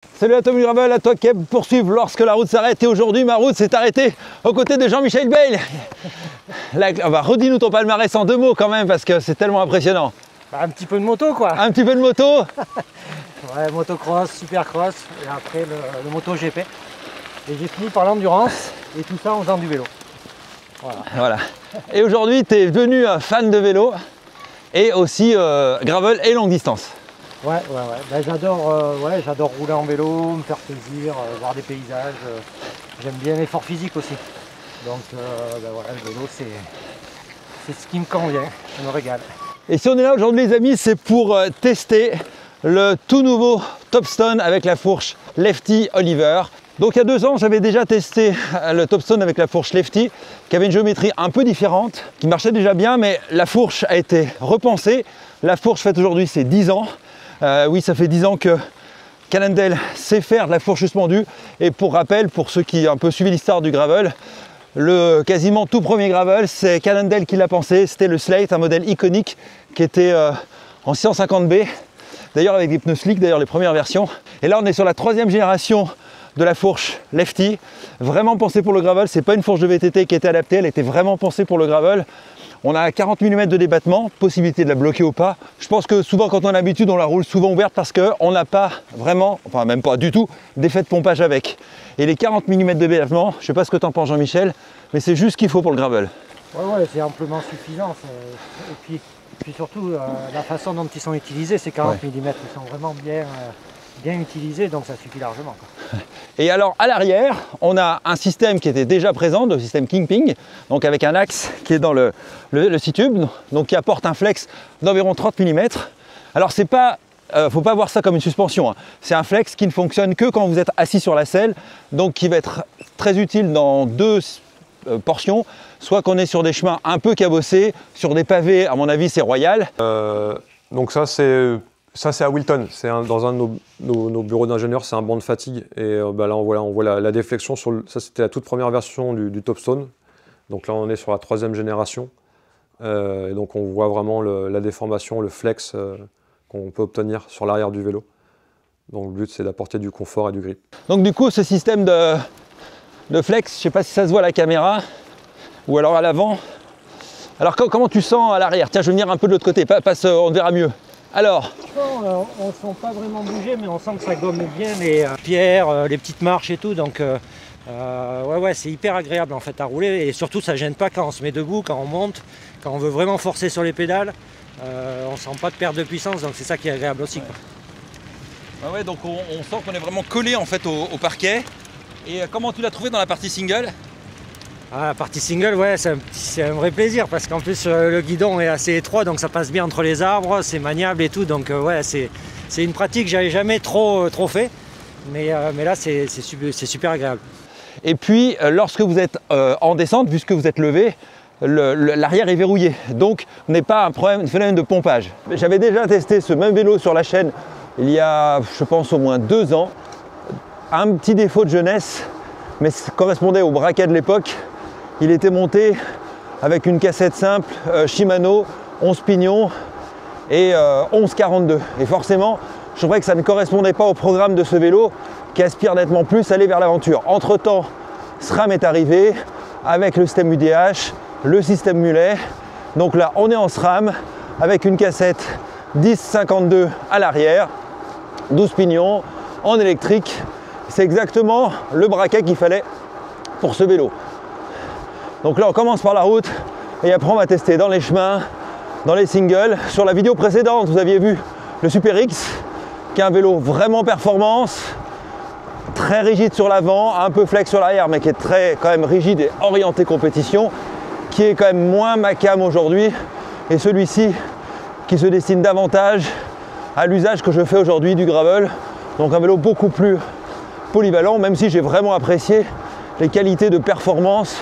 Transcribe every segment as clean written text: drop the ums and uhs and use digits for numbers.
Salut à Tom du Gravel, à toi qui aime poursuivre lorsque la route s'arrête. Et aujourd'hui, ma route s'est arrêtée aux côtés de Jean-Michel Bayle. Là, redis-nous ton palmarès en 2 mots quand même, parce que c'est tellement impressionnant. Un petit peu de moto quoi. Un petit peu de moto. Ouais, motocross, supercross, et après le moto GP. Et j'ai fini par l'endurance, et tout ça en faisant du vélo. Voilà. Et aujourd'hui, tu es devenu fan de vélo, et aussi gravel et longue distance. Ouais. Ben, j'adore rouler en vélo, me faire plaisir, voir des paysages. J'aime bien l'effort physique aussi. Donc ben voilà, le vélo c'est ce qui me convient, je me régale. Et si on est là aujourd'hui les amis, c'est pour tester le tout nouveau Topstone avec la fourche Lefty Oliver. Donc il y a 2 ans, j'avais déjà testé le Topstone avec la fourche Lefty, qui avait une géométrie un peu différente, qui marchait déjà bien, mais la fourche a été repensée. La fourche faite aujourd'hui, c'est 10 ans. Oui, ça fait 10 ans que Cannondale sait faire de la fourche suspendue. Et pour rappel, pour ceux qui ont un peu suivi l'histoire du gravel, le quasiment tout premier gravel, c'est Cannondale qui l'a pensé. C'était le Slate, un modèle iconique qui était en 150B. D'ailleurs avec des pneus slick, d'ailleurs les premières versions. Et là on est sur la 3e génération de la fourche Lefty. Vraiment pensée pour le gravel, c'est pas une fourche de VTT qui était adaptée, elle était vraiment pensée pour le gravel. On a 40 mm de débattement, possibilité de la bloquer ou pas. Je pense que souvent quand on a l'habitude, on la roule souvent ouverte parce qu'on n'a pas vraiment, enfin même pas du tout, d'effet de pompage avec. Et les 40 mm de débattement, je sais pas ce que tu en penses Jean-Michel, mais c'est juste ce qu'il faut pour le gravel. Ouais, c'est amplement suffisant. Et puis surtout, la façon dont ils sont utilisés, ces 40 mm, ils sont vraiment bien utilisés, donc ça suffit largement. Et alors à l'arrière, on a un système qui était déjà présent, le système Kingpin, donc avec un axe qui est dans le C-tube, donc qui apporte un flex d'environ 30 mm. Alors c'est pas, faut pas voir ça comme une suspension, hein. C'est un flex qui ne fonctionne que quand vous êtes assis sur la selle, donc qui va être très utile dans 2 portions, soit qu'on est sur des chemins un peu cabossés, sur des pavés, à mon avis c'est royal. Donc ça c'est à Wilton, dans un de nos bureaux d'ingénieurs, c'est un banc de fatigue. Et là on voit la déflexion, ça c'était la toute première version du Topstone. Donc là on est sur la 3e génération. Et donc on voit vraiment la déformation, le flex qu'on peut obtenir sur l'arrière du vélo. Donc le but c'est d'apporter du confort et du grip. Donc du coup ce système de flex, je ne sais pas si ça se voit à la caméra, ou alors à l'avant. Alors comment tu sens à l'arrière? Tiens je vais venir un peu de l'autre côté, on verra mieux. Alors on ne sent pas vraiment bouger, mais on sent que ça gomme bien les pierres, les petites marches et tout. Donc ouais, c'est hyper agréable en fait à rouler. Et surtout, ça ne gêne pas quand on se met debout, quand on monte, quand on veut vraiment forcer sur les pédales. On ne sent pas de perte de puissance, donc c'est ça qui est agréable aussi, quoi. Ah ouais, donc on sent qu'on est vraiment collé en fait au parquet. Et comment tu l'as trouvé dans la partie single? Ah, la partie single, ouais, c'est un vrai plaisir parce qu'en plus le guidon est assez étroit, donc ça passe bien entre les arbres, c'est maniable et tout, donc ouais, c'est une pratique que j'avais jamais trop fait, mais là c'est super agréable. Et puis lorsque vous êtes en descente, puisque vous êtes levé, l'arrière est verrouillé, donc n'est pas un phénomène de pompage. J'avais déjà testé ce même vélo sur la chaîne il y a, je pense, au moins 2 ans. Un petit défaut de jeunesse, mais ça correspondait au braquet de l'époque. Il était monté avec une cassette simple Shimano 11 pignons et 1142. Et forcément, je trouvais que ça ne correspondait pas au programme de ce vélo qui aspire nettement plus à aller vers l'aventure. Entre temps, SRAM est arrivé avec le système UDH, le système mulet. Donc là, on est en SRAM avec une cassette 10-52 à l'arrière, 12 pignons en électrique. C'est exactement le braquet qu'il fallait pour ce vélo. Donc là on commence par la route et après on va tester dans les chemins, dans les singles. Sur la vidéo précédente vous aviez vu le Super X qui est un vélo vraiment performance, très rigide sur l'avant, un peu flex sur l'arrière mais qui est très quand même rigide et orienté compétition, qui est quand même moins ma cam aujourd'hui, et celui-ci qui se destine davantage à l'usage que je fais aujourd'hui du gravel. Donc un vélo beaucoup plus polyvalent, même si j'ai vraiment apprécié les qualités de performance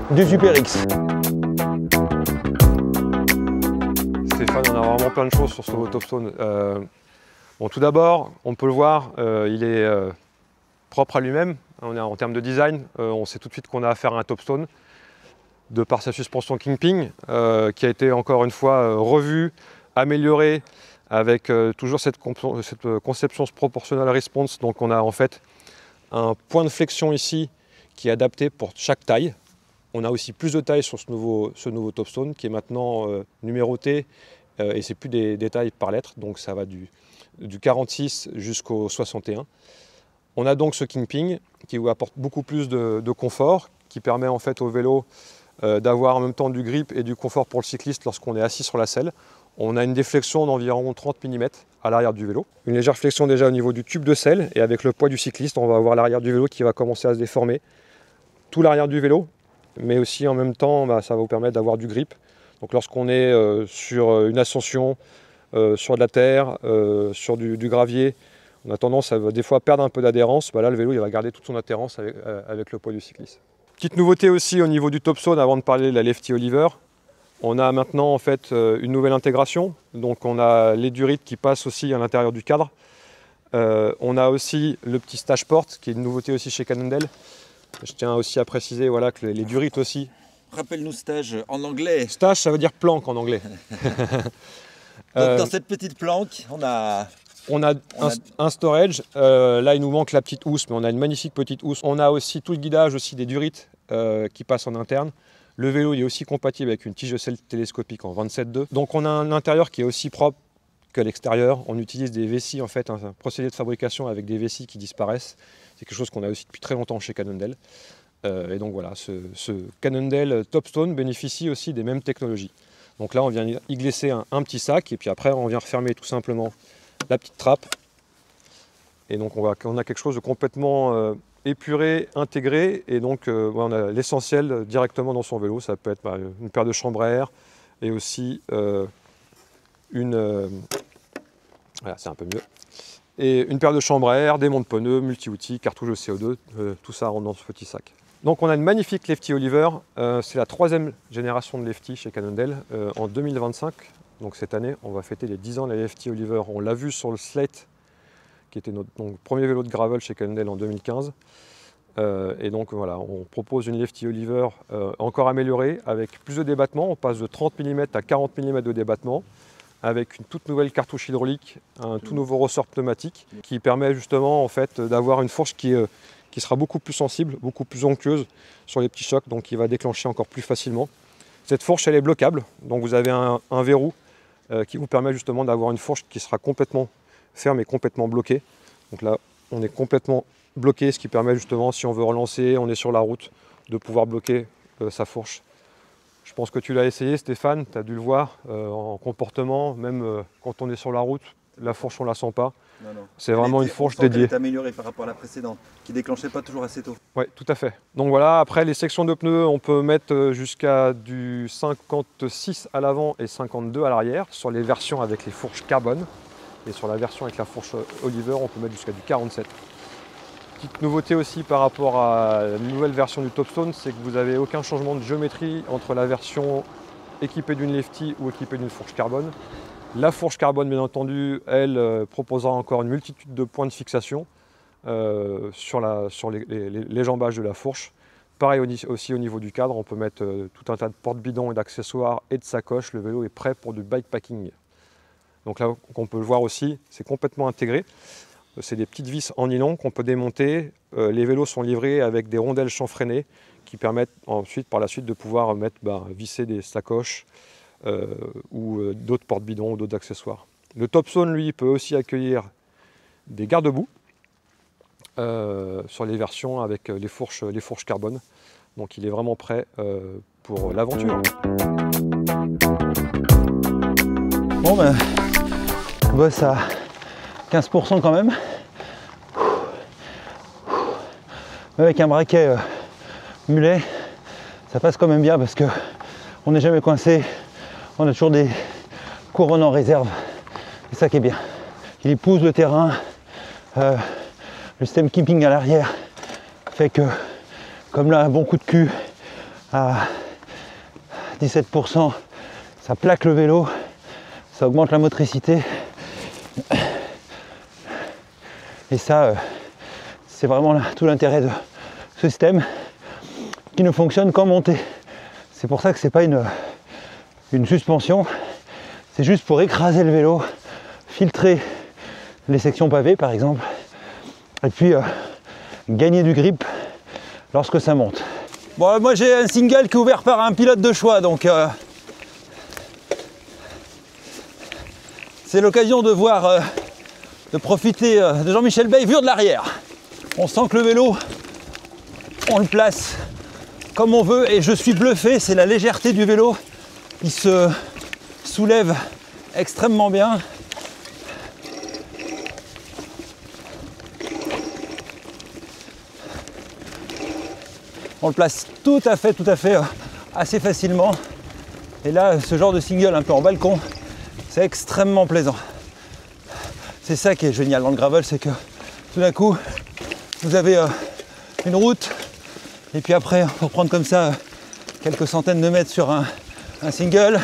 du Super X. Stéphane, on a vraiment plein de choses sur ce Topstone. Bon, tout d'abord, on peut le voir, il est propre à lui-même. En termes de design, on sait tout de suite qu'on a affaire à un Topstone, de par sa suspension Kingpin, qui a été encore une fois revue, améliorée, avec toujours cette conception proportional response. Donc on a en fait un point de flexion ici qui est adapté pour chaque taille. On a aussi plus de tailles sur ce nouveau Topstone qui est maintenant numéroté et c'est plus des tailles par lettre, donc ça va du 46 jusqu'au 61. On a donc ce Kingpin qui vous apporte beaucoup plus de confort, qui permet en fait au vélo d'avoir en même temps du grip et du confort pour le cycliste lorsqu'on est assis sur la selle. On a une déflexion d'environ 30 mm à l'arrière du vélo. Une légère flexion déjà au niveau du tube de selle, et avec le poids du cycliste, on va avoir l'arrière du vélo qui va commencer à se déformer. Tout l'arrière du vélo, mais aussi en même temps, ça va vous permettre d'avoir du grip. Donc lorsqu'on est sur une ascension, sur de la terre, sur du gravier, on a tendance à des fois perdre un peu d'adhérence. Là, le vélo il va garder toute son adhérence avec le poids du cycliste. Petite nouveauté aussi au niveau du Topstone, avant de parler de la Lefty Oliver, on a maintenant en fait une nouvelle intégration. Donc on a les durites qui passent aussi à l'intérieur du cadre. On a aussi le petit stage port qui est une nouveauté aussi chez Cannondale. Je tiens aussi à préciser voilà, que les durites aussi. Rappelle-nous stage en anglais. Stage, ça veut dire planque en anglais. Donc, dans cette petite planque, on a un storage. Là, il nous manque la petite housse, mais on a une magnifique petite housse. On a aussi tout le guidage aussi des durites qui passent en interne. Le vélo il est aussi compatible avec une tige de selle télescopique en 27.2. Donc on a un intérieur qui est aussi propre que l'extérieur. On utilise des vessies, en fait, un procédé de fabrication avec des vessies qui disparaissent. C'est quelque chose qu'on a aussi depuis très longtemps chez Cannondale. Et donc voilà, ce Cannondale Topstone bénéficie aussi des mêmes technologies. Donc là, on vient y glisser un petit sac, et puis après, on vient refermer tout simplement la petite trappe. Et donc on a quelque chose de complètement épuré, intégré, et donc on a l'essentiel directement dans son vélo. Ça peut être une paire de chambres à air, et aussi voilà, c'est un peu mieux. Et une paire de chambres à air, des monte-pneus, multi-outils, cartouche de CO2, tout ça rentre dans ce petit sac. Donc on a une magnifique Lefty Oliver, c'est la 3e génération de Lefty chez Cannondale, en 2025. Donc cette année, on va fêter les 10 ans de la Lefty Oliver. On l'a vu sur le Slate, qui était notre premier vélo de gravel chez Cannondale en 2015. Et donc voilà, on propose une Lefty Oliver encore améliorée, avec plus de débattement. On passe de 30 mm à 40 mm de débattement, avec une toute nouvelle cartouche hydraulique, un tout nouveau ressort pneumatique, qui permet justement en fait, d'avoir une fourche qui sera beaucoup plus sensible, beaucoup plus onctueuse sur les petits chocs, donc qui va déclencher encore plus facilement. Cette fourche, elle est bloquable, donc vous avez un verrou qui vous permet justement d'avoir une fourche qui sera complètement ferme et complètement bloquée. Donc là, on est complètement bloqué, ce qui permet justement, si on veut relancer, on est sur la route, de pouvoir bloquer sa fourche. Je pense que tu l'as essayé, Stéphane, tu as dû le voir en comportement, même quand on est sur la route, la fourche on ne la sent pas. C'est vraiment une fourche dédiée. Elle est améliorée par rapport à la précédente, qui déclenchait pas toujours assez tôt. Oui, tout à fait. Donc voilà, après les sections de pneus, on peut mettre jusqu'à du 56 à l'avant et 52 à l'arrière, sur les versions avec les fourches carbone. Et sur la version avec la fourche Oliver, on peut mettre jusqu'à du 47. Petite nouveauté aussi par rapport à la nouvelle version du Topstone, c'est que vous n'avez aucun changement de géométrie entre la version équipée d'une Lefty ou équipée d'une fourche carbone. La fourche carbone, bien entendu, elle proposera encore une multitude de points de fixation sur les jambages de la fourche. Pareil aussi au niveau du cadre, on peut mettre tout un tas de porte-bidons et d'accessoires et de sacoches. Le vélo est prêt pour du bikepacking. Donc là, on peut le voir aussi, c'est complètement intégré. C'est des petites vis en nylon qu'on peut démonter. Les vélos sont livrés avec des rondelles chanfreinées qui permettent ensuite, par la suite, de pouvoir visser des sacoches ou d'autres porte-bidons ou d'autres accessoires. Le Topstone, lui, peut aussi accueillir des garde-boue sur les versions avec les fourches carbone. Donc il est vraiment prêt pour l'aventure. Bon ben, on bosse à 15% quand même. Avec un braquet mulet, ça passe quand même bien parce que on n'est jamais coincé. On a toujours des couronnes en réserve. C'est ça qui est bien. Il épouse le terrain. Le système keeping à l'arrière fait que, comme là, un bon coup de cul à 17%, ça plaque le vélo, ça augmente la motricité. Et ça, c'est vraiment tout l'intérêt de ce système qui ne fonctionne qu'en montée. C'est pour ça que c'est pas une suspension, c'est juste pour écraser le vélo filtrer les sections pavées par exemple, et puis gagner du grip lorsque ça monte. Bon, moi j'ai un single qui est ouvert par un pilote de choix, donc c'est l'occasion de voir, de profiter de Jean-Michel Bey vu de l'arrière. On sent que le vélo, on le place comme on veut et je suis bluffé, c'est la légèreté du vélo. Il se soulève extrêmement bien. On le place tout à fait assez facilement. Et là, ce genre de single un peu en balcon, c'est extrêmement plaisant. C'est ça qui est génial dans le gravel, c'est que tout d'un coup, vous avez une route, et puis après, pour prendre comme ça quelques centaines de mètres sur un single,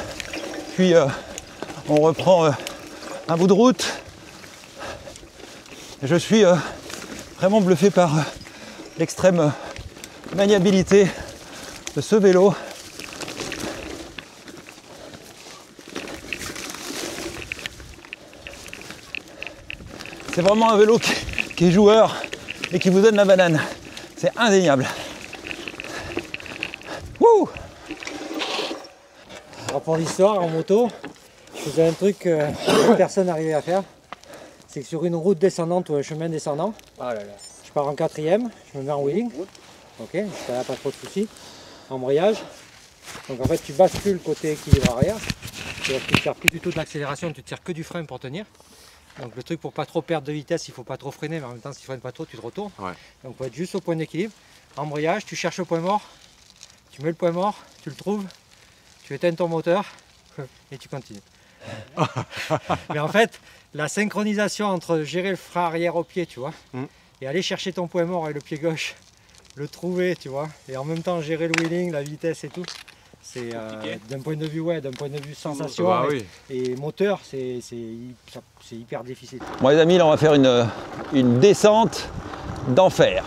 puis on reprend un bout de route. Je suis vraiment bluffé par l'extrême maniabilité de ce vélo. C'est vraiment un vélo qui est joueur et qui vous donne la banane. C'est indéniable. Wouh! Alors pour l'histoire, en moto, je faisais un truc que personne n'arrivait à faire. C'est que sur une route descendante ou un chemin descendant, je pars en quatrième, je me mets en wheeling. Ok, jusqu'à là pas trop de soucis. Embrayage. Donc en fait tu bascules côté équilibre arrière. C'est-à-dire que tu ne tires plus du tout de l'accélération, tu tires que du frein pour tenir. Donc le truc pour pas trop perdre de vitesse, il faut pas trop freiner, mais en même temps si tu freines pas trop, tu te retournes. Ouais. Donc il faut être juste au point d'équilibre. Embrayage, tu cherches le point mort, tu mets le point mort, tu le trouves, tu éteins ton moteur et tu continues. Mais en fait, la synchronisation entre gérer le frein arrière au pied, tu vois, et aller chercher ton point mort avec le pied gauche, le trouver, tu vois, et en même temps gérer le wheeling, la vitesse et tout, c'est d'un point de vue, d'un point de vue sensation et moteur, c'est hyper difficile. Bon les amis, là on va faire une descente d'enfer.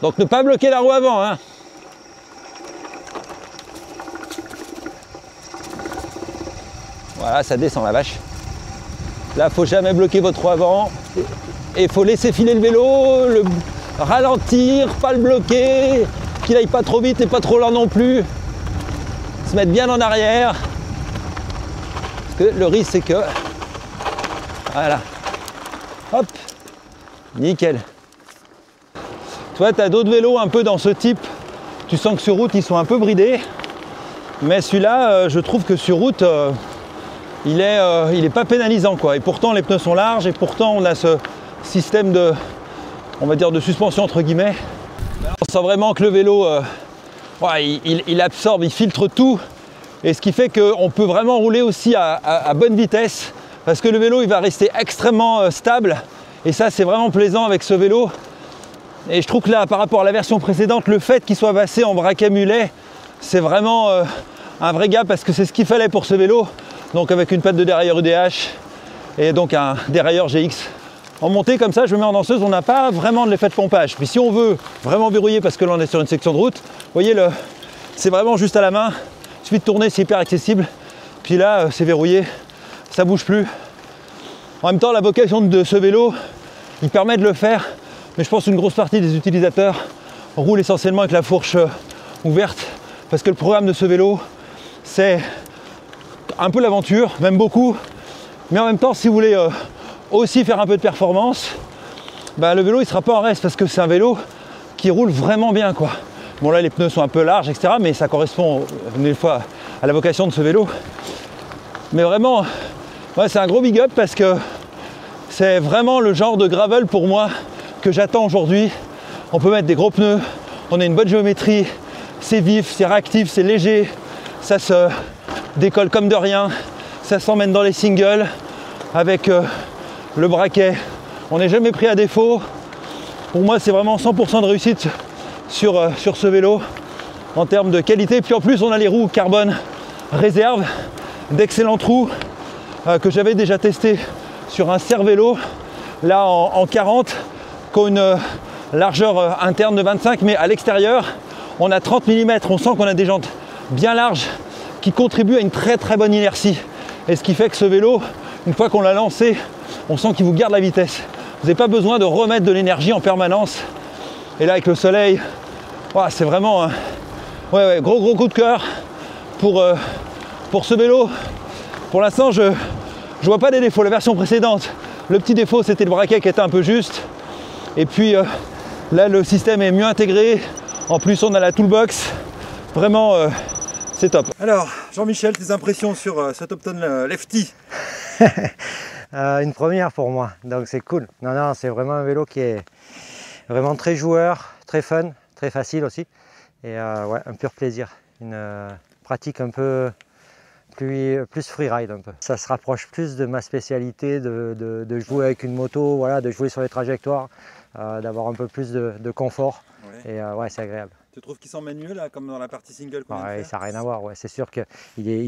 Donc ne pas bloquer la roue avant, hein. Voilà, ça descend la vache. Là, faut jamais bloquer votre roue avant. Et il faut laisser filer le vélo, le ralentir, pas le bloquer, qu'il aille pas trop vite et pas trop lent non plus. Se mettre bien en arrière. Parce que le risque c'est que... Voilà. Hop. Nickel. Toi, tu as d'autres vélos un peu dans ce type. Tu sens que sur route, ils sont un peu bridés. Mais celui-là, je trouve que sur route, il est pas pénalisant, quoi. Et pourtant, les pneus sont larges et pourtant, on a ce système de, on va dire, de suspension entre guillemets. On sent vraiment que le vélo, il absorbe, il filtre tout. Et ce qui fait qu'on peut vraiment rouler aussi à bonne vitesse. Parce que le vélo, il va rester extrêmement stable. Et ça, c'est vraiment plaisant avec ce vélo. Et je trouve que là, par rapport à la version précédente, le fait qu'il soit passé en braquet mulet, c'est vraiment un vrai gap parce que c'est ce qu'il fallait pour ce vélo. Donc avec une patte de dérailleur UDH et donc un dérailleur GX. En montée comme ça, je me mets en danseuse, on n'a pas vraiment de l'effet de pompage. Puis si on veut vraiment verrouiller parce que là on est sur une section de route, vous voyez, c'est vraiment juste à la main. Il suffit de tourner, c'est hyper accessible. Puis là, c'est verrouillé, ça bouge plus. En même temps, la vocation de ce vélo, il permet de le faire. Mais je pense qu'une grosse partie des utilisateurs roulent essentiellement avec la fourche ouverte parce que le programme de ce vélo, c'est un peu l'aventure, même beaucoup. Mais en même temps, si vous voulez aussi faire un peu de performance, le vélo, il ne sera pas en reste parce que c'est un vélo qui roule vraiment bien, quoi. Bon, là, les pneus sont un peu larges, etc. Mais ça correspond, une fois, à la vocation de ce vélo. Mais vraiment, c'est un gros big up parce que c'est vraiment le genre de gravel pour moi que j'attends aujourd'hui. On peut mettre des gros pneus, on a une bonne géométrie, c'est vif, c'est réactif, c'est léger, ça se décolle comme de rien, ça s'emmène dans les singles avec le braquet. On n'est jamais pris à défaut. Pour moi, c'est vraiment 100% de réussite sur ce vélo en termes de qualité. Puis en plus, on a les roues carbone réserve, d'excellentes roues que j'avais déjà testé sur un Cervélo, là en 40, qui ont une largeur interne de 25, mais à l'extérieur, on a 30 mm. On sent qu'on a des jantes bien larges qui contribuent à une très très bonne inertie. Et ce qui fait que ce vélo, une fois qu'on l'a lancé, on sent qu'il vous garde la vitesse. Vous n'avez pas besoin de remettre de l'énergie en permanence. Et là avec le soleil, wow, c'est vraiment un gros coup de cœur pour ce vélo. Pour l'instant, je vois pas des défauts. La version précédente, le petit défaut, c'était le braquet qui était un peu juste. Et puis là, le système est mieux intégré. En plus, on a la toolbox. Vraiment, c'est top. Alors, Jean-Michel, tes impressions sur ce Topstone Lefty? Une première pour moi, donc c'est cool. Non, c'est vraiment un vélo qui est vraiment très joueur, très fun, très facile aussi. Et ouais, un pur plaisir. Une pratique un peu plus freeride un peu. Ça se rapproche plus de ma spécialité de jouer avec une moto, voilà, de jouer sur les trajectoires, d'avoir un peu plus de confort. Ouais. Et ouais, c'est agréable. Tu trouves qu'il s'en met mieux là, comme dans la partie single? Ouais, ça n'a rien à voir, ouais. C'est sûr qu'il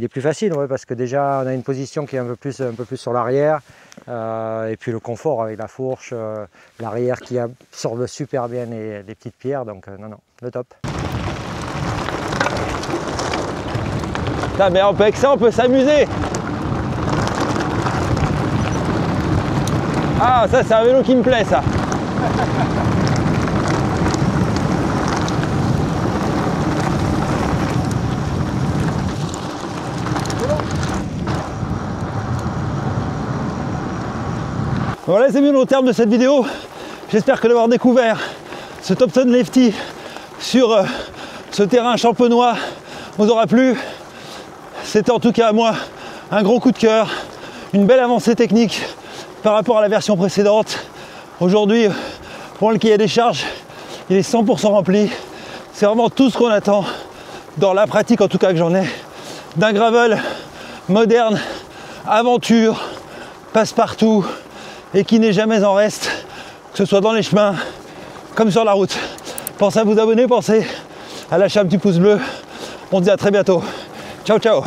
est plus facile, ouais, parce que déjà on a une position qui est un peu plus sur l'arrière, et puis le confort avec la fourche, l'arrière qui absorbe super bien les petites pierres, donc non, le top. Ah, mais avec ça on peut s'amuser. Ah, ça c'est un vélo qui me plaît, ça. Voilà, c'est bien au terme de cette vidéo. J'espère que d'avoir découvert ce Topstone Lefty sur ce terrain champenois vous aura plu. C'était en tout cas à moi un gros coup de cœur, une belle avancée technique par rapport à la version précédente. Aujourd'hui, pour le cahier des charges, il est 100% rempli. C'est vraiment tout ce qu'on attend dans la pratique, en tout cas que j'en ai, d'un gravel moderne, aventure, passe-partout, et qui n'est jamais en reste, que ce soit dans les chemins comme sur la route. Pensez à vous abonner, pensez à lâcher un petit pouce bleu. On se dit à très bientôt. Ciao, ciao.